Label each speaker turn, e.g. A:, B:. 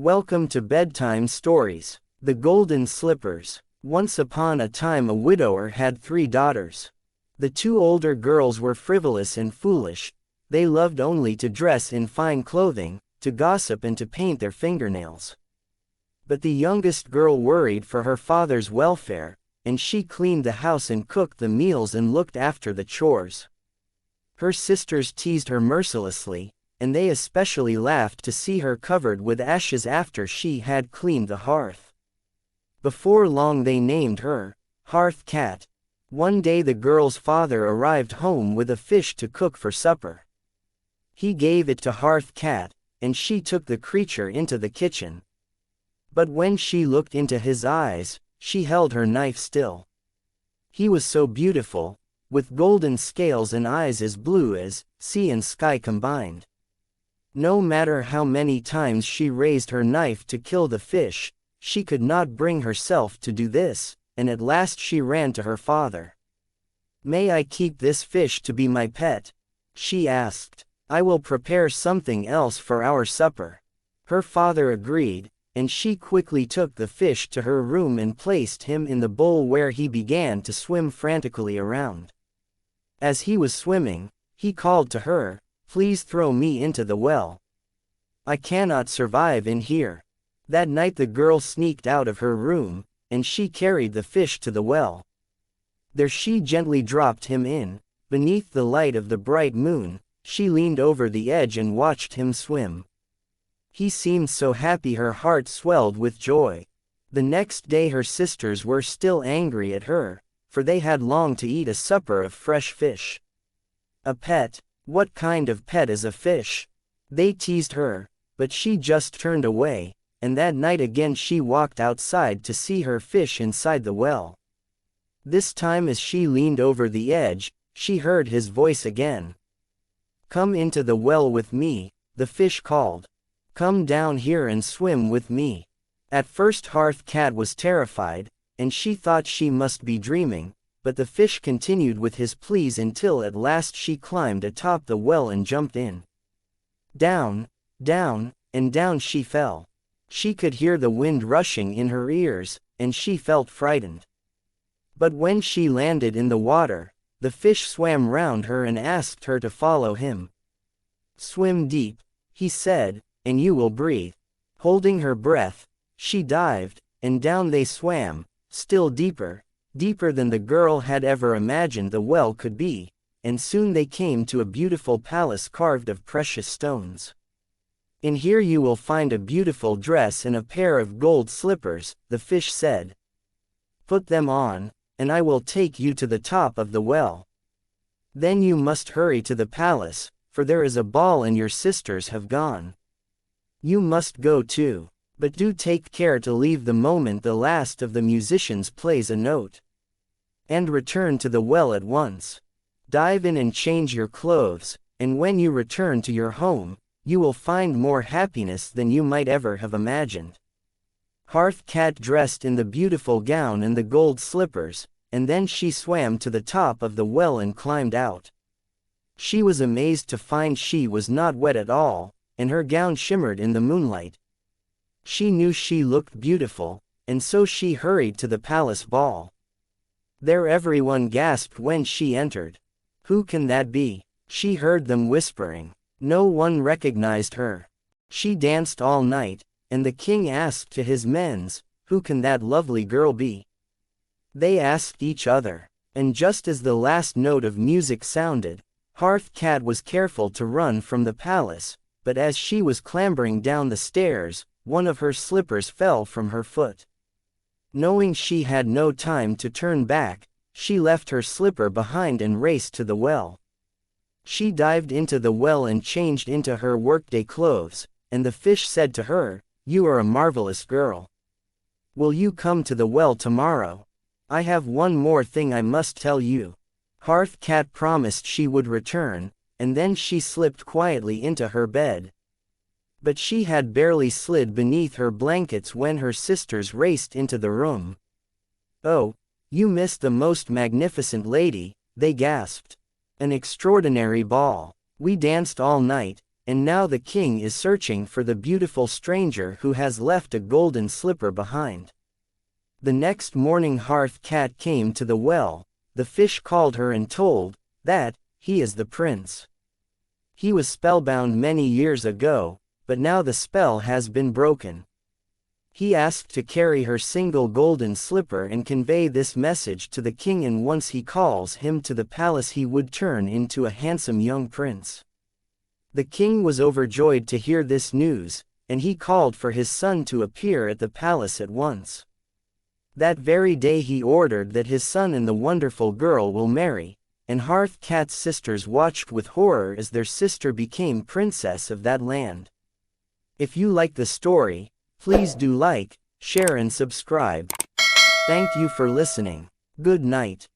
A: Welcome to Bedtime Stories. The Golden Slippers. Once upon a time a widower had 3 daughters. The 2 older girls were frivolous and foolish. They loved only to dress in fine clothing, to gossip and to paint their fingernails. But the youngest girl worried for her father's welfare, and she cleaned the house and cooked the meals and looked after the chores. Her sisters teased her mercilessly, and they especially laughed to see her covered with ashes after she had cleaned the hearth. Before long they named her Hearth Cat. One day the girl's father arrived home with a fish to cook for supper. He gave it to Hearth Cat, and she took the creature into the kitchen. But when she looked into his eyes, she held her knife still. He was so beautiful, with golden scales and eyes as blue as sea and sky combined. No matter how many times she raised her knife to kill the fish, she could not bring herself to do this, and at last she ran to her father. "May I keep this fish to be my pet?" she asked. "I will prepare something else for our supper." Her father agreed, and she quickly took the fish to her room and placed him in the bowl where he began to swim frantically around. As he was swimming, he called to her, "Please throw me into the well. I cannot survive in here." That night the girl sneaked out of her room, and she carried the fish to the well. There she gently dropped him in. Beneath the light of the bright moon, she leaned over the edge and watched him swim. He seemed so happy her heart swelled with joy. The next day her sisters were still angry at her, for they had longed to eat a supper of fresh fish. "A pet? What kind of pet is a fish?" they teased her, but she just turned away, and that night again she walked outside to see her fish inside the well. This time as she leaned over the edge, she heard his voice again. "Come into the well with me," the fish called. "Come down here and swim with me." At first Hearth Cat was terrified, and she thought she must be dreaming, but the fish continued with his pleas until at last she climbed atop the well and jumped in. Down, down, and down she fell. She could hear the wind rushing in her ears, and she felt frightened. But when she landed in the water, the fish swam round her and asked her to follow him. "Swim deep," he said, "and you will breathe." Holding her breath, she dived, and down they swam, still deeper, deeper than the girl had ever imagined the well could be, and soon they came to a beautiful palace carved of precious stones. "In here you will find a beautiful dress and a pair of gold slippers," the fish said. "Put them on, and I will take you to the top of the well. Then you must hurry to the palace, for there is a ball and your sisters have gone. You must go too, but do take care to leave the moment the last of the musicians plays a note. And return to the well at once. Dive in and change your clothes, and when you return to your home, you will find more happiness than you might ever have imagined." Hearth Cat dressed in the beautiful gown and the gold slippers, and then she swam to the top of the well and climbed out. She was amazed to find she was not wet at all, and her gown shimmered in the moonlight. She knew she looked beautiful, and so she hurried to the palace ball. There everyone gasped when she entered. "Who can that be?" she heard them whispering. No one recognized her. She danced all night, and the king asked to his men, "Who can that lovely girl be?" They asked each other, and just as the last note of music sounded, Hearth Cat was careful to run from the palace, but as she was clambering down the stairs, one of her slippers fell from her foot. Knowing she had no time to turn back, she left her slipper behind and raced to the well. She dived into the well and changed into her workday clothes, and the fish said to her, "You are a marvelous girl. Will you come to the well tomorrow? I have one more thing I must tell you." Hearth Cat promised she would return, and then she slipped quietly into her bed. But she had barely slid beneath her blankets when her sisters raced into the room. "Oh, you missed the most magnificent lady," they gasped. "An extraordinary ball. We danced all night, and now the king is searching for the beautiful stranger who has left a golden slipper behind. The next morning Hearth Cat came to the well. The fish called her and told that he is the prince. He was spellbound many years ago, but now the spell has been broken. He asked to carry her single golden slipper and convey this message to the king, and once he calls him to the palace he would turn into a handsome young prince. The king was overjoyed to hear this news, and he called for his son to appear at the palace at once. That very day he ordered that his son and the wonderful girl will marry, and Hearth Cat's sisters watched with horror as their sister became princess of that land. If you like the story, please do like, share and subscribe. Thank you for listening. Good night.